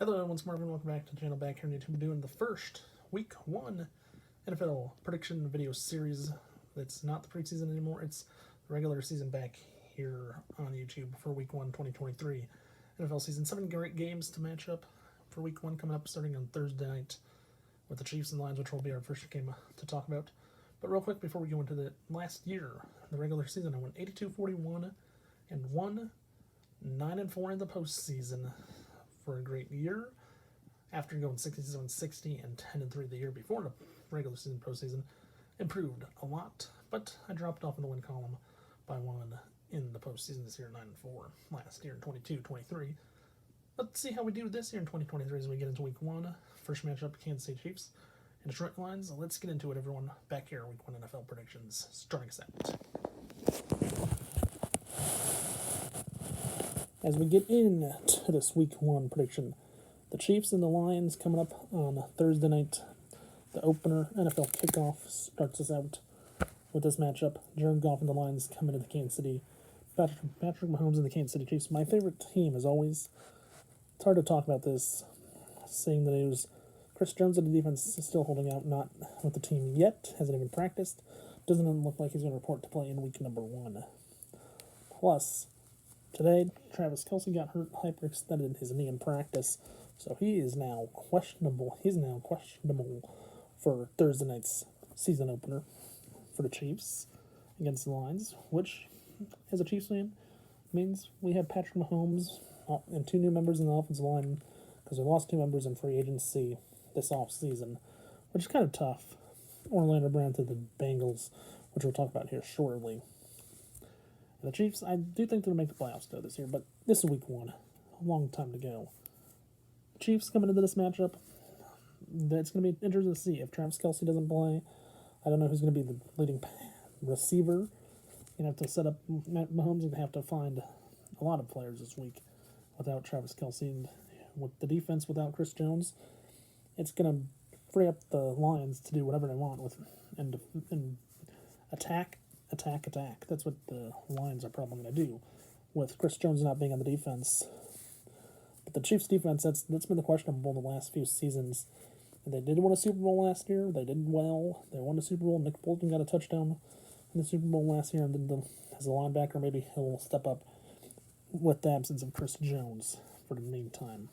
Hello, once more, everyone. Welcome back to the channel. Back here on YouTube, we're doing the first Week 1 NFL prediction video series. It's not the preseason anymore. It's the regular season back here on YouTube for Week 1, 2023 NFL season. 7 great games to match up for Week 1 coming up starting on Thursday night with the Chiefs and Lions, which will be our first game to talk about. But real quick, before we go into the last year, the regular season, I went 82-41 and 9-4 in the postseason for a great year after going 67-60 and 10-3 the year before the regular season postseason. Improved a lot, but I dropped off in the win column by 1 in the postseason this year, 9-4 last year in 22-23. Let's see how we do this year in 2023 as we get into Week 1. First matchup, Kansas City Chiefs and Detroit Lions. Let's get into it, everyone. Back here, Week 1 NFL predictions. Starting us out. As we get into this Week 1 prediction, the Chiefs and the Lions coming up on Thursday night. The opener NFL kickoff starts us out with this matchup. Jared Goff and the Lions coming into Kansas City. Patrick Mahomes and the Kansas City Chiefs. My favorite team, as always. It's hard to talk about this, seeing that it was Chris Jones and the defense is still holding out, not with the team yet, hasn't even practiced. Doesn't look like he's going to report to play in week number 1. Plus, today, Travis Kelce got hurt, hyperextended his knee in practice, so he is now questionable. He's now questionable for Thursday night's season opener for the Chiefs against the Lions, which, as a Chiefs fan, means we have Patrick Mahomes and 2 new members in the offensive line because we lost 2 members in free agency this offseason, which is kind of tough. Orlando Brown to the Bengals, which we'll talk about here shortly. The Chiefs, I do think they'll make the playoffs though this year, but this is Week 1. A long time to go. Chiefs coming into this matchup, it's going to be interesting to see if Travis Kelce doesn't play. I don't know who's going to be the leading receiver. You're going to have to set up, Mahomes going to have to find a lot of players this week without Travis Kelce. And with the defense without Chris Jones, it's going to free up the Lions to do whatever they want with and attack. That's what the Lions are probably going to do with Chris Jones not being on the defense. But the Chiefs' defense, that's been the questionable the last few seasons. They did win a Super Bowl last year. They did well. They won the Super Bowl. Nick Bolton got a touchdown in the Super Bowl last year. And then as a linebacker, maybe he'll step up with the absence of Chris Jones for the meantime.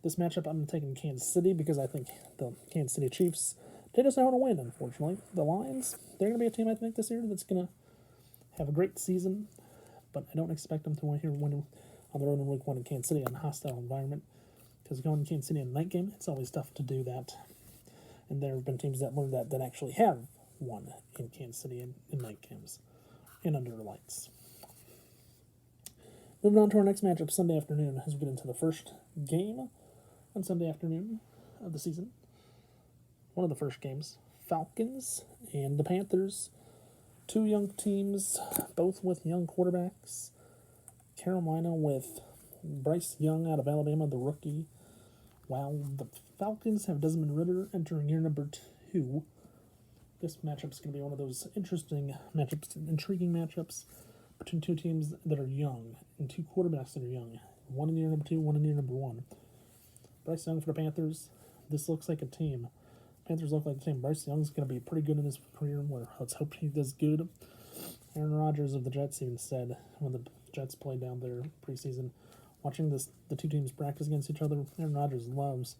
This matchup, I'm taking Kansas City because I think the Kansas City Chiefs, they just know how to win, unfortunately. The Lions, they're going to be a team, I think, this year that's going to have a great season, but I don't expect them to win on the road in Week 1 in Kansas City in a hostile environment, because going to Kansas City in a night game, it's always tough to do that. And there have been teams that learned that actually have won in Kansas City in night games and under lights. Moving on to our next matchup Sunday afternoon as we get into the first game on Sunday afternoon of the season. One of the first games, Falcons and the Panthers. 2 young teams, both with young quarterbacks. Carolina with Bryce Young out of Alabama, the rookie. While the Falcons have Desmond Ridder entering year number 2. This matchup is going to be one of those interesting matchups, intriguing matchups between 2 teams that are young and 2 quarterbacks that are young. One in year number 2, one in year number 1. Bryce Young for the Panthers. This looks like a team. Panthers look like a team. Bryce Young's going to be pretty good in his career. Let's hope he does good. Aaron Rodgers of the Jets even said when the Jets played down there preseason, watching the 2 teams practice against each other, Aaron Rodgers loves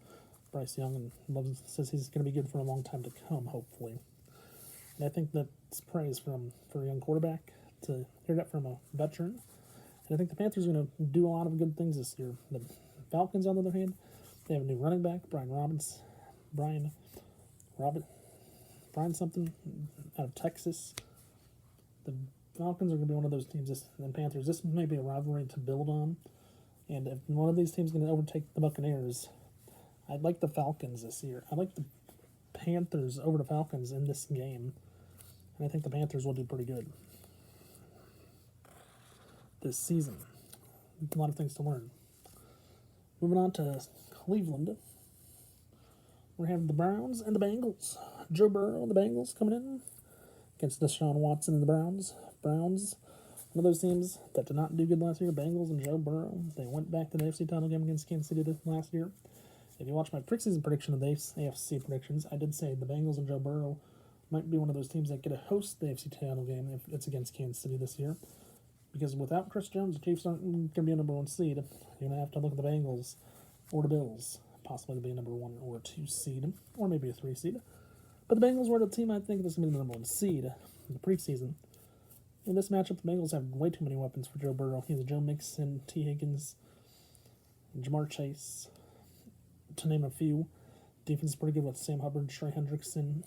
Bryce Young and says he's going to be good for a long time to come, hopefully. And I think that's praise for a young quarterback to hear that from a veteran. And I think the Panthers are going to do a lot of good things this year. The Falcons, on the other hand, they have a new running back, Brian something out of Texas. The Falcons are going to be one of those teams, and Panthers. This may be a rivalry to build on. And if one of these teams is going to overtake the Buccaneers, I'd like the Falcons this year. I like the Panthers over the Falcons in this game. And I think the Panthers will do pretty good this season. A lot of things to learn. Moving on to Cleveland. We're having the Browns and the Bengals. Joe Burrow and the Bengals coming in against Deshaun Watson and the Browns. Browns One of those teams that did not do good last year, Bengals and Joe Burrow, they went back to the AFC title game against Kansas City last year. If you watch my preseason prediction of the AFC predictions, I did say the Bengals and Joe Burrow might be one of those teams that get to host the AFC title game if it's against Kansas City this year. Because without Chris Jones, the Chiefs aren't going to be a number 1 seed. You're going to have to look at the Bengals or the Bills, possibly to be a number 1 or 2 seed, or maybe a 3 seed. But the Bengals were the team I think that's going to be the number 1 seed in the preseason. In this matchup, the Bengals have way too many weapons for Joe Burrow. He has Joe Mixon, T. Higgins, Jamar Chase, to name a few. Defense is pretty good with Sam Hubbard, Trey Hendrickson,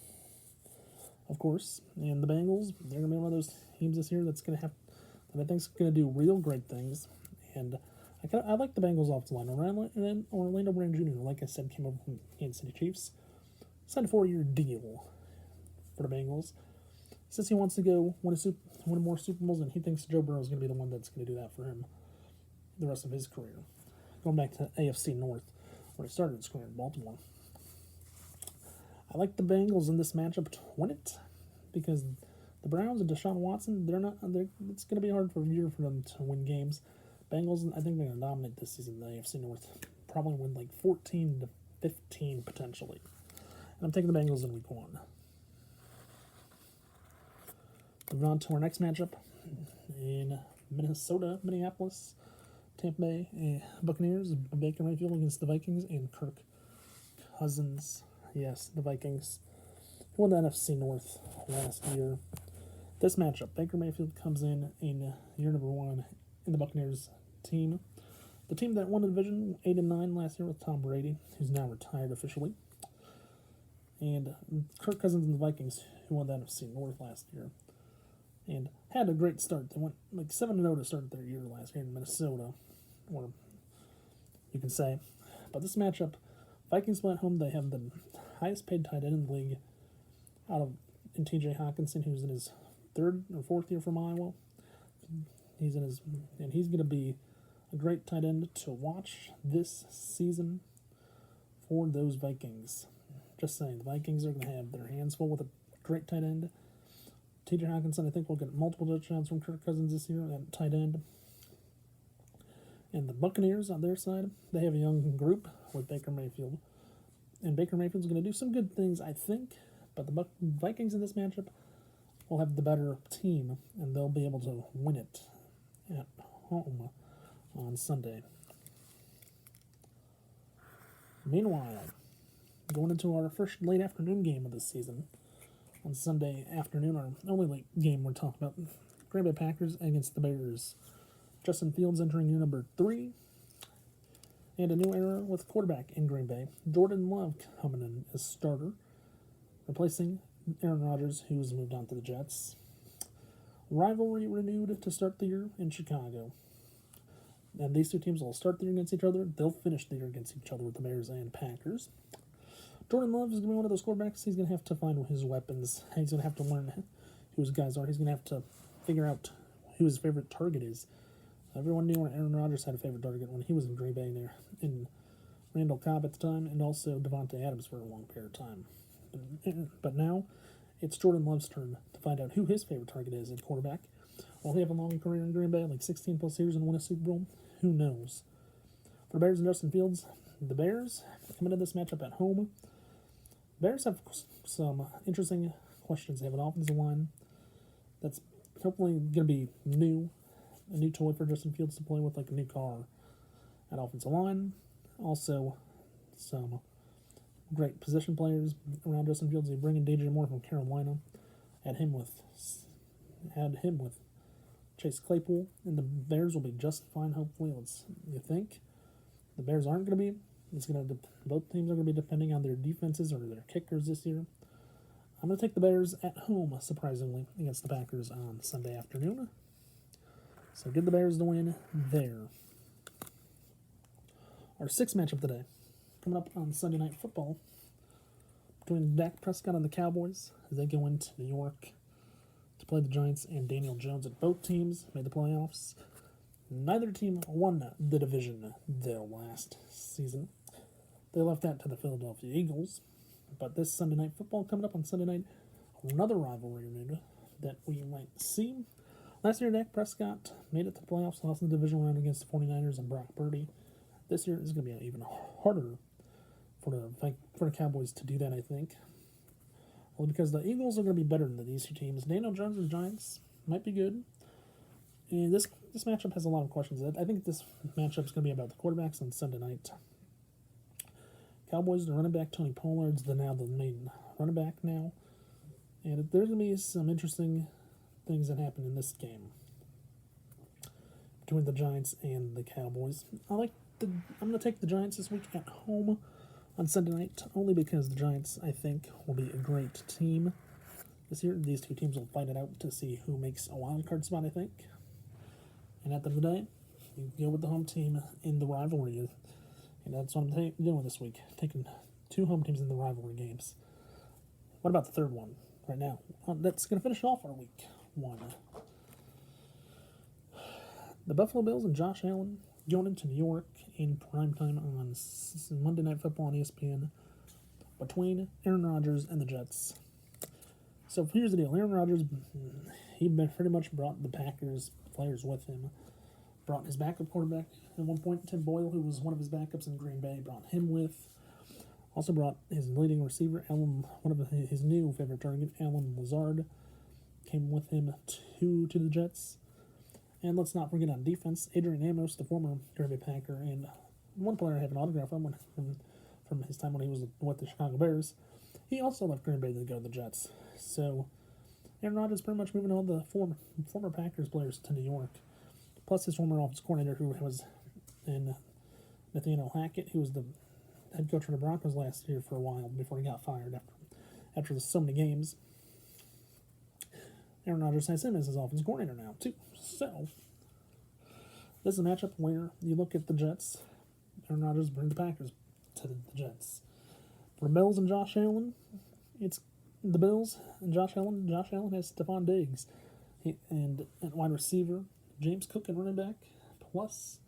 of course. And the Bengals, they're going to be one of those teams this year that I think is going to do real great things. And I like the Bengals offensive line. Orlando Brown Jr., like I said, came over from Kansas City Chiefs. Signed a 4-year deal for the Bengals. Says he wants to go win more Super Bowls, and he thinks Joe Burrow is going to be the one that's going to do that for him the rest of his career. Going back to AFC North, where he started his career in Baltimore. I like the Bengals in this matchup to win it because the Browns and Deshaun Watson, it's going to be hard for a year for them to win games. Bengals, I think they're going to dominate this season in the AFC North. Probably win like 14 to 15 potentially. And I'm taking the Bengals in week 1. Moving on to our next matchup in Minneapolis, Tampa Bay Buccaneers, Baker Mayfield against the Vikings, and Kirk Cousins. Yes, the Vikings, who won the NFC North last year. This matchup, Baker Mayfield comes in year number 1 in the Buccaneers team. The team that won the division 8-9 last year with Tom Brady, who's now retired officially. And Kirk Cousins and the Vikings, who won the NFC North last year. And had a great start. They went like 7-0 to start their year last year in Minnesota, or you can say. But this matchup, Vikings play at home. They have the highest paid tight end in the league in T.J. Hawkinson, who's in his 3rd or 4th year from Iowa. He's going to be a great tight end to watch this season for those Vikings. Just saying, the Vikings are going to have their hands full with a great tight end. T.J. Hawkinson, I think, will get multiple touchdowns from Kirk Cousins this year at tight end. And the Buccaneers, on their side, they have a young group with Baker Mayfield. And Baker Mayfield's going to do some good things, I think. But the Vikings in this matchup will have the better team, and they'll be able to win it at home on Sunday. Meanwhile, going into our first late afternoon game of this season, on Sunday afternoon, our only late game we're talking about, Green Bay Packers against the Bears. Justin Fields entering year number 3, and a new era with quarterback in Green Bay. Jordan Love coming in as starter, replacing Aaron Rodgers, who's moved on to the Jets. Rivalry renewed to start the year in Chicago. And these two teams will start the year against each other. They'll finish the year against each other with the Bears and Packers. Jordan Love is going to be one of those quarterbacks. He's going to have to find his weapons. He's going to have to learn who his guys are. He's going to have to figure out who his favorite target is. Everyone knew Aaron Rodgers had a favorite target when he was in Green Bay there, in Randall Cobb at the time, and also Devontae Adams for a long period of time. But now, it's Jordan Love's turn to find out who his favorite target is at quarterback. Will he have a long career in Green Bay, like 16 plus years, and win a Super Bowl? Who knows? For the Bears and Justin Fields, the Bears come into this matchup at home. Bears have some interesting questions. They have an offensive line that's hopefully going to be a new toy for Justin Fields to play with, like a new car at offensive line. Also, some great position players around Justin Fields. They bring in DJ Moore from Carolina. Add him with Chase Claypool, and the Bears will be just fine. Hopefully, you think the Bears aren't going to be. Both teams are going to be depending on their defenses or their kickers this year. I'm going to take the Bears at home, surprisingly, against the Packers on Sunday afternoon. So give the Bears the win there. Our 6th matchup today, coming up on Sunday Night Football, between Dak Prescott and the Cowboys as they go into New York to play the Giants and Daniel Jones. And both teams made the playoffs. Neither team won the division their last season. They left that to the Philadelphia Eagles. But this Sunday Night Football coming up on Sunday night, another rivalry renewed that we might see. Last year, Dak Prescott made it to the playoffs, lost in the divisional round against the 49ers and Brock Purdy. This year is going to be even harder for the Cowboys to do that, I think. Well, because the Eagles are going to be better than these two teams. Daniel Jones and the Giants might be good. And this matchup has a lot of questions. I think this matchup is going to be about the quarterbacks on Sunday night. Cowboys, the running back, Tony Pollard's the main running back now. And there's going to be some interesting things that happen in this game between the Giants and the Cowboys. I'm going to take the Giants this week at home on Sunday night, only because the Giants, I think, will be a great team this year. These two teams will fight it out to see who makes a wild card spot, I think. And at the end of the day, you go with the home team in the rivalry. And that's what I'm doing this week, taking two home teams in the rivalry games. What about the third one right now? That's going to finish off our week 1. The Buffalo Bills and Josh Allen going into New York in primetime on Monday Night Football on ESPN between Aaron Rodgers and the Jets. So here's the deal. Aaron Rodgers, he pretty much brought the Packers players with him. Brought his backup quarterback at one point, Tim Boyle, who was one of his backups in Green Bay, brought him with. Also brought his leading receiver, one of his new favorite target, Allen Lazard, came with him to the Jets. And let's not forget on defense, Adrian Amos, the former Green Bay Packer, and one player I have an autograph on from his time when he was with the Chicago Bears. He also left Green Bay to go to the Jets. So Aaron Rodgers pretty much moving all the former Packers players to New York. Plus his former offensive coordinator, who was in Nathaniel Hackett, who was the head coach for the Broncos last year for a while before he got fired after so many games. Aaron Rodgers has him as his offensive coordinator now, too. So this is a matchup where you look at the Jets. Aaron Rodgers bring the Packers to the Jets. For the Bills and Josh Allen, it's the Bills and Josh Allen. Josh Allen has Stephon Diggs and wide receiver James Cook and running back. Plus,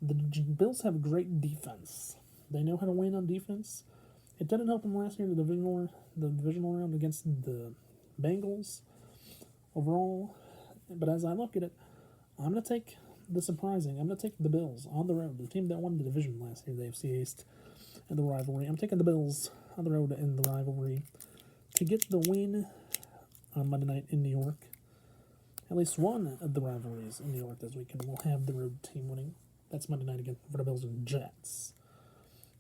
the Bills have great defense. They know how to win on defense. It didn't help them last year in the divisional round against the Bengals overall. But as I look at it, I'm going to take the surprising. I'm going to take the Bills on the road, the team that won the division last year, the AFC East, and the rivalry. I'm taking the Bills on the road in the rivalry to get the win on Monday night in New York. At least one of the rivalries in New York this weekend will have the road team winning. That's Monday night again for the Bills and Jets.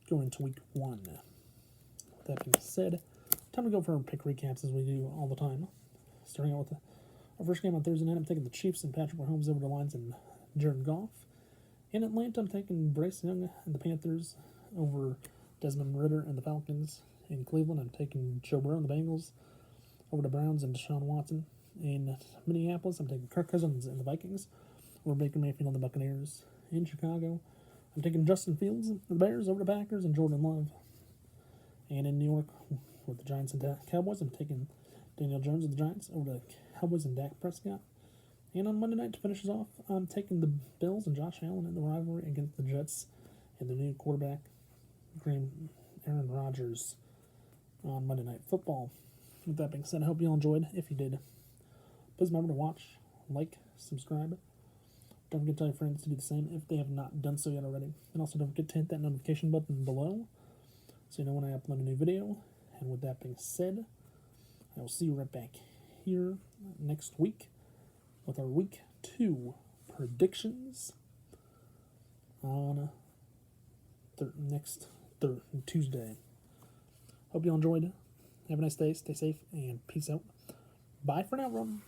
Going into week 1. With that being said, time to go for our pick recaps as we do all the time. Starting out with our first game on Thursday night, I'm taking the Chiefs and Patrick Mahomes over the Lions and Jared Goff. In Atlanta, I'm taking Bryce Young and the Panthers over Desmond Ridder and the Falcons. In Cleveland, I'm taking Joe Burrow and the Bengals over the Browns and Deshaun Watson. In Minneapolis, I'm taking Kirk Cousins and the Vikings over Baker Mayfield and the Buccaneers. In Chicago, I'm taking Justin Fields and the Bears over the Packers and Jordan Love. And in New York, with the Giants and Cowboys, I'm taking Daniel Jones and the Giants over the Cowboys and Dak Prescott. And on Monday night, to finish us off, I'm taking the Bills and Josh Allen in the rivalry against the Jets and the new quarterback, Aaron Rodgers, on Monday Night Football. With that being said, I hope you all enjoyed. If you did, please remember to watch, like, subscribe. Don't forget to tell your friends to do the same if they have not done so yet already. And also don't forget to hit that notification button below so you know when I upload a new video. And with that being said, I will see you right back here next week with our week 2 predictions on next Tuesday. Hope you all enjoyed. Have a nice day. Stay safe and peace out. Bye for now, everyone.